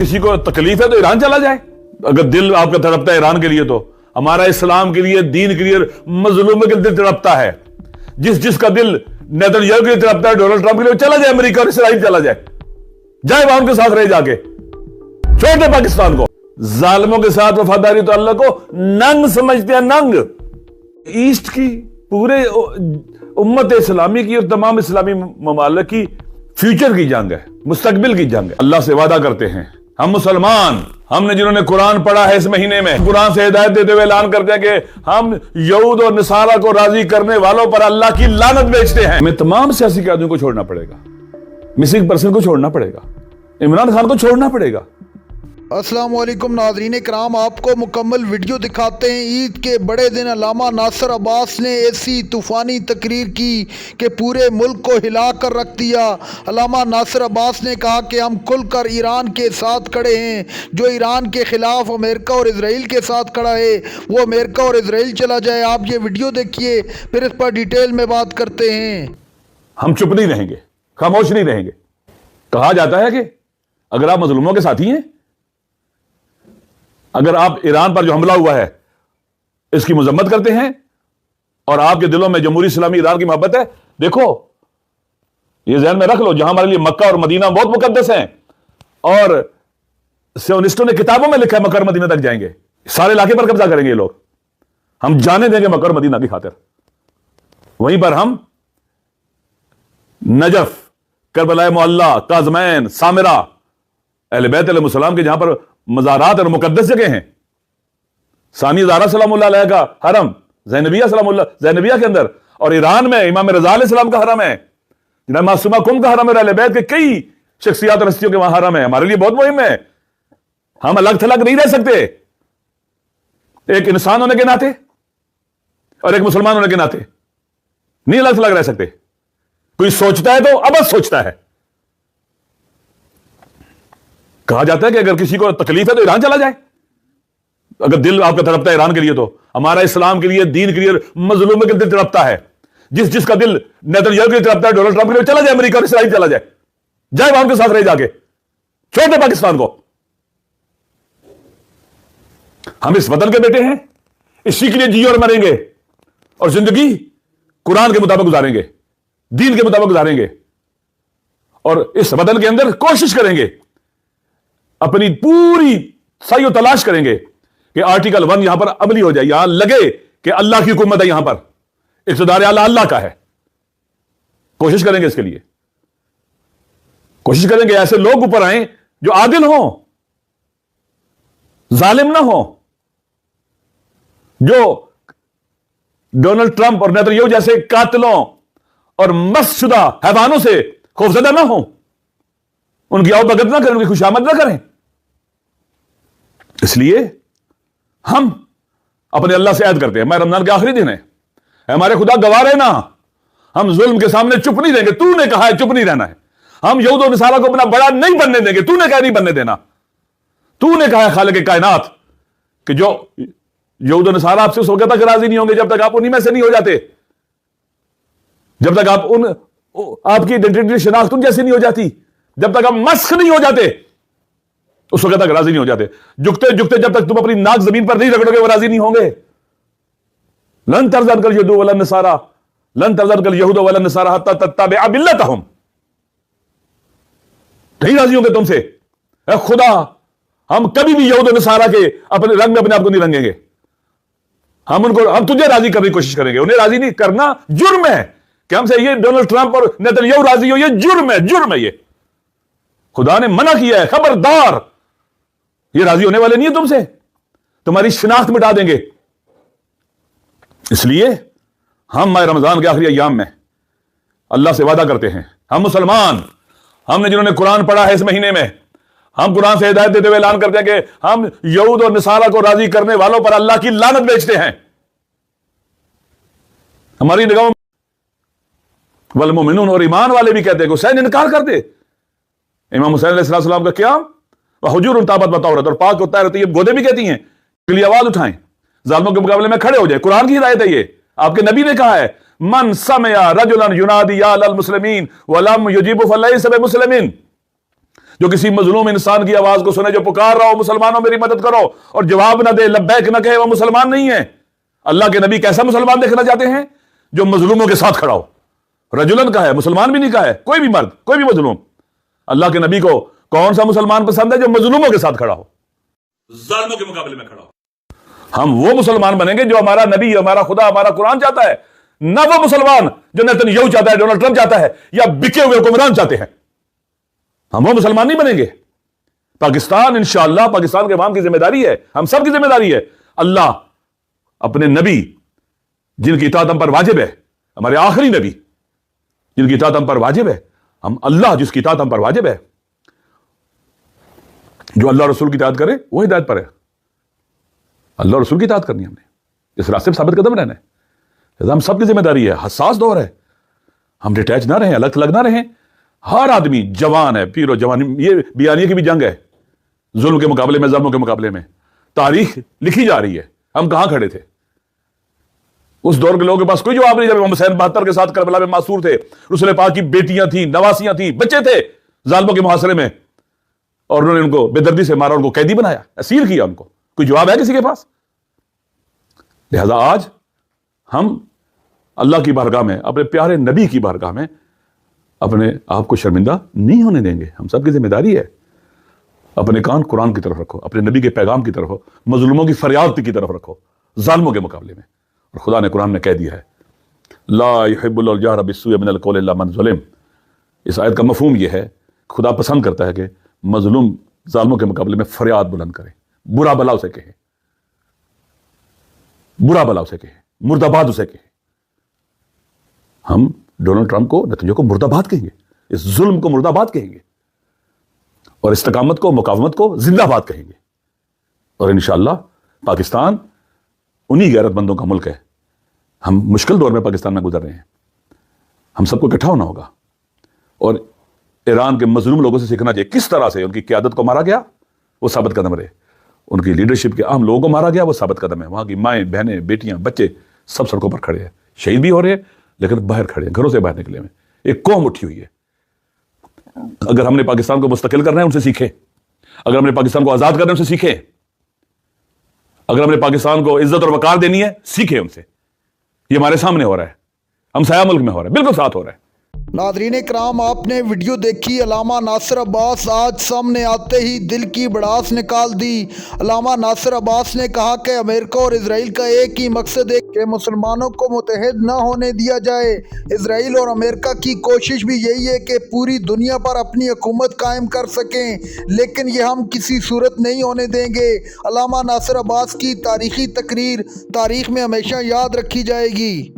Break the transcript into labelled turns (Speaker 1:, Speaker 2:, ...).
Speaker 1: किसी को तकलीफ है तो ईरान चला जाए। अगर दिल आपका तड़पता है ईरान के लिए, तो हमारा इस्लाम के लिए, दीन के लिए, मजलूमों के दिल तड़पता है। जिसका दिल नेतन्याहू के लिए तड़पता है, डोनाल्ड ट्रंप के लिए, चला जाए अमेरिका और इसराइल चला जाए वहां उनके साथ रह जाके, छोड़ दे पाकिस्तान को। जालिमों के साथ वफादारी तो अल्लाह को नंग समझते हैं, नंग। ईस्ट की पूरे उम्मत इस्लामी की और तमाम इस्लामी ममालिक की फ्यूचर की जंग है, मुस्तकबिल की जंग है। अल्लाह से वादा करते हैं, हम मुसलमान, हमने जिन्होंने कुरान पढ़ा है इस महीने में, कुरान से हिदायत देते हुए ऐलान करते हैं कि हम यहूद और नसारा को राजी करने वालों पर अल्लाह की लानत बेचते हैं। हमें तमाम सियासी कायदों को छोड़ना पड़ेगा, मिसिंग पर्सन को छोड़ना पड़ेगा, इमरान खान को छोड़ना पड़ेगा।
Speaker 2: अस्सलाम वालेकुम नाज़रीन इकराम, आपको मुकम्मल वीडियो दिखाते हैं। ईद के बड़े दिन अल्लामा नासिर अब्बास ने ऐसी तूफ़ानी तकरीर की कि पूरे मुल्क को हिला कर रख दिया। अल्लामा नासिर अब्बास ने कहा कि हम खुलकर ईरान के साथ खड़े हैं। जो ईरान के ख़िलाफ़ अमेरिका और इसराइल के साथ खड़ा है वो अमेरिका और इसराइल चला जाए। आप ये वीडियो देखिए, फिर इस पर डिटेल में बात करते हैं।
Speaker 1: हम चुप नहीं रहेंगे, खामोश नहीं रहेंगे। कहा जाता है कि अगर आप मजलूमों के साथी हैं, अगर आप ईरान पर जो हमला हुआ है इसकी मजम्मत करते हैं और आपके दिलों में जमहूरी इस्लामी ईरान की मोहब्बत है, देखो ये ज़हन में रख लो, जहां हमारे लिए मक्का और मदीना बहुत मुकद्दस हैं और सियोनिस्टों ने किताबों में लिखा है मक्का और मदीना तक जाएंगे, सारे इलाके पर कब्जा करेंगे ये लोग, हम जाने देंगे मक्का और मदीना की खातिर। वहीं पर हम नजफ, करबला मुअल्ला, काज़मैन, सामिरा, अहले बैत अलैहिस्सलाम के जहां पर मज़ारात और मुकद्दस जगह हैं, सानी ज़ारा सलामुल्लाह अलैहा का हरम, ज़ैनबिया के अंदर, और ईरान में इमाम रज़ा अलैहिस्सलाम का हरम है, जनाब मासूमा कुम का हरम है, अहले बैत के कई शख्सियात और हस्तियों के वहां हरम है। हमारे लिए बहुत मुहिम है, हम अलग थलग नहीं रह सकते, एक इंसान होने के नाते और एक मुसलमान होने के नाते नहीं अलग थलग रह सकते। कोई सोचता है तो अबद सोचता है। कहा जाता है कि अगर किसी को तकलीफ है तो ईरान चला जाए। अगर दिल आपका तड़पता है ईरान के लिए, तो हमारा इस्लाम के लिए, दीन के लिए, मजलूमों के दिल तड़पता है। जिसका दिल नेतन्याहू के लिए तड़पता है, डोनाल्ड ट्रंप के लिए, चला जाए अमेरिका और इसराइल चला जाए वहां उनके साथ रह जाके, छोड़ दे पाकिस्तान को। हम इस वतन के बेटे हैं, इसी के लिए जिए और मरेंगे और जिंदगी कुरान के मुताबिक गुजारेंगे, दीन के मुताबिक गुजारेंगे और इस वतन के अंदर कोशिश करेंगे, अपनी पूरी सही तलाश करेंगे कि आर्टिकल 1 यहां पर अमली हो जाए, यहां लगे कि अल्लाह की हुकूमत है, यहां पर इक़्तिदार आला अल्लाह का है। कोशिश करेंगे, इसके लिए कोशिश करेंगे ऐसे लोग ऊपर आए जो आदिल हों, जालिम ना हो, जो डोनाल्ड ट्रंप और नेतन्याहू जैसे कातिलों और मस्तशुदा हैवानों से खौफजदा ना हो, उनकी आवभगत ना करें, उनकी खुशामद ना करें। इसलिए हम अपने अल्लाह से ऐद करते हैं, मैं रमजान के आखिरी दिन है, हमारे खुदा गवाह रहना, हम जुल्म के सामने चुप नहीं रहेंगे। तूने कहा है चुप नहीं रहना है। हम यहूद और नसारा को अपना बड़ा नहीं बनने देंगे, तूने कहा नहीं बनने देना। तूने कहा है खालिक कायनात कि जो यहूद और नसारा आपसे उस वक्त तक राजी नहीं होंगे जब तक आप उन्हीं में से नहीं हो जाते, जब तक आपकी आइडेंटिटी शिनाख्त उन जैसी नहीं हो जाती, जब तक हम मस्ख नहीं हो जाते उस वक्त तक राजी नहीं हो जाते। झुकते झुकते जब तक तुम अपनी नाक जमीन पर नहीं रगड़ोगे वो राजी नहीं होंगे। लन तरज़न कल यहूद वला नसारा, लन तरज़न कल यहूद वला नसारा हत्ता तत्तबिअ मिल्लतहुम, नहीं राजी होंगे तुमसे। ऐ खुदा, हम कभी भी यहूद और नसारा के अपने रंग में अपने आप को नहीं रंगेंगे। हम तुझे राजी करने की कोशिश करेंगे, उन्हें राजी नहीं करना जुर्म है कि हमसे ये डोनाल्ड ट्रंप और नेतन्याहू राजी हो, ये जुर्म है, जुर्म है। ये खुदा ने मना किया है, खबरदार, ये राजी होने वाले नहीं है तुमसे, तुम्हारी शिनाख्त मिटा देंगे। इसलिए हम माह रमजान के आखिरी अय्याम में अल्लाह से वादा करते हैं, हम मुसलमान, हमने जिन्होंने कुरान पढ़ा है इस महीने में, हम कुरान से हिदायत देते हुए ऐलान करते हैं कि हम यहूद और नसारा को राजी करने वालों पर अल्लाह की लानत बेचते हैं। हमारी निगाहों वल मोमिनून, और ईमान वाले भी कहते हैं, हुसैन इनकार कर दे। इमाम हुसैन अलैहिस्सलाम का क्या हुजूर ताबत बताओरत, और पाक होता है, गोदे भी कहती हैं के लिए आवाज उठाएं, जालिमों के मुकाबले में खड़े हो जाए। कुरान की हिदायत है ये, आपके नबी ने कहा है, मन समया रजुलन युनादी या अल मुस्लिमीन वलम युजीबु फलैसा बिमुस्लिमीन, جو کسی مظلوم انسان کی آواز کو سنے، جو پکار رہا ہو مسلمانوں میری مدد کرو، اور جواب نہ دے، لبیک نہ کہے، وہ مسلمان نہیں ہے۔ اللہ کے نبی کیسا مسلمان دیکھنا چاہتے ہیں؟ جو مظلوموں کے ساتھ کھڑا ہو۔ رجلن کا ہے، مسلمان بھی نہیں کہا ہے، کوئی بھی مرد، کوئی بھی مظلوم۔ اللہ کے نبی کو کون سا مسلمان پسند ہے؟ جو مظلوموں کے ساتھ کھڑا ہو، ظالموں کے مقابلے میں کھڑا ہو۔ ہم وہ مسلمان بنیں گے جو ہمارا نبی، ہمارا خدا، ہمارا قرآن چاہتا ہے، نہ وہ مسلمان جو نیتن یاہو چاہتا ہے، ڈونلڈ ٹرمپ چاہتا ہے، یا بکے ہوئے حکمران چاہتے ہیں۔ ہم وہ مسلمان نہیں بنیں گے۔ پاکستان انشاءاللہ، پاکستان کے عوام کی ذمہ داری ہے، ہم سب کی ذمہ داری ہے۔ اللہ اپنے نبی جن کی اطاعت ہم پر واجب ہے، ہمارے آخری نبی جن کی اطاعت ہم پر واجب ہے، ہم اللہ جس کی اطاعت ہم پر واجب ہے، جو اللہ رسول کی اطاعت کرے وہ ہدایت پر ہے۔ اللہ رسول کی اطاعت کرنی ہم نے، اس راستے میں ثابت قدم رہنا ہے۔ ہم سب کی ذمہ داری ہے، حساس دور ہے، ہم ڈیٹیچ نہ رہیں، الگ تھلگ نہ رہیں۔ ہر آدمی جوان ہے، پیر و جوان، یہ بیانیے کی بھی جنگ ہے، ظلم کے مقابلے میں، ظلموں کے مقابلے میں تاریخ لکھی جا رہی ہے۔ ہم کہاں کھڑے تھے؟ اس دور کے لوگوں کے پاس کوئی جواب نہیں جب امام حسین 72 کے ساتھ کربلا میں معصور تھے، رسول پاک کی بیٹیاں تھیں، نواسیاں تھیں، بچے تھے ظالموں کے محاصرے میں، اور انہوں نے ان کو بے دردی سے مارا، ان کو قیدی بنایا، اسیر کیا ان کو۔ کوئی جواب ہے کسی کے پاس؟ لہذا آج ہم اللہ کی بارگاہ میں، اپنے پیارے نبی کی بارگاہ میں اپنے آپ کو شرمندہ نہیں ہونے دیں گے۔ ہم سب کی ذمہ داری ہے۔ اپنے کان قرآن کی طرف رکھو، اپنے نبی کے پیغام کی طرف، مظلوموں کی فریاد کی طرف رکھو، ظالموں کے مقابلے میں۔ اور خدا نے قرآن میں کہہ دیا ہے لا يحب اللہ الجہر بالسوء من القول الا من ظلم۔ اس آیت کا مفہوم یہ ہے، خدا پسند کرتا ہے کہ مظلوم ظالموں کے مقابلے میں فریاد بلند کرے، برا بلا اسے کہے، برا بلا اسے کہے، مرد آباد اسے کہے۔ ہم ڈونلڈ ٹرمپ کو، نیتن یاہو کو مرد آباد کہیں گے، اس ظلم کو مرد آباد کہیں گے، اور استقامت کو، مقاومت کو زندہ باد کہیں گے۔ اور انشاءاللہ پاکستان انہی غیرت مندوں کا ملک ہے۔ ہم مشکل دور میں پاکستان میں گزر رہے ہیں، ہم سب کو اکٹھا ہونا ہوگا، اور ایران کے مظلوم لوگوں سے سیکھنا چاہیے کس طرح سے ان کی قیادت کو مارا گیا، وہ ثابت قدم رہے، ان کی لیڈرشپ کے اہم لوگوں کو مارا گیا، وہ ثابت قدم ہے۔ وہاں کی مائیں، بہنیں، بیٹیاں، بچے سب سڑکوں پر کھڑے ہیں، شہید بھی ہو رہے ہیں لیکن باہر کھڑے ہیں، گھروں سے باہر نکلے ہوئے، ایک قوم اٹھی ہوئی ہے۔ اگر ہم نے پاکستان کو مستقل کرنا ہے، ان سے سیکھیں۔ اگر ہم نے پاکستان کو آزاد کرنا ہے، ان سے سیکھیں۔ اگر ہم نے پاکستان کو عزت اور وقار دینی ہے، سیکھیں ان سے۔ یہ ہمارے سامنے ہو رہا ہے، ہم سایہ ملک میں ہو رہا ہے، بالکل ساتھ ہو رہا ہے۔
Speaker 2: ناظرین کرام، آپ نے ویڈیو دیکھی، علامہ ناصر عباس آج سامنے آتے ہی دل کی بڑاس نکال دی۔ علامہ ناصر عباس نے کہا کہ امریکہ اور اسرائیل کا ایک ہی مقصد ہے کہ مسلمانوں کو متحد نہ ہونے دیا جائے۔ اسرائیل اور امریکہ کی کوشش بھی یہی ہے کہ پوری دنیا پر اپنی حکومت قائم کر سکیں، لیکن یہ ہم کسی صورت نہیں ہونے دیں گے۔ علامہ ناصر عباس کی تاریخی تقریر تاریخ میں ہمیشہ یاد رکھی جائے گی۔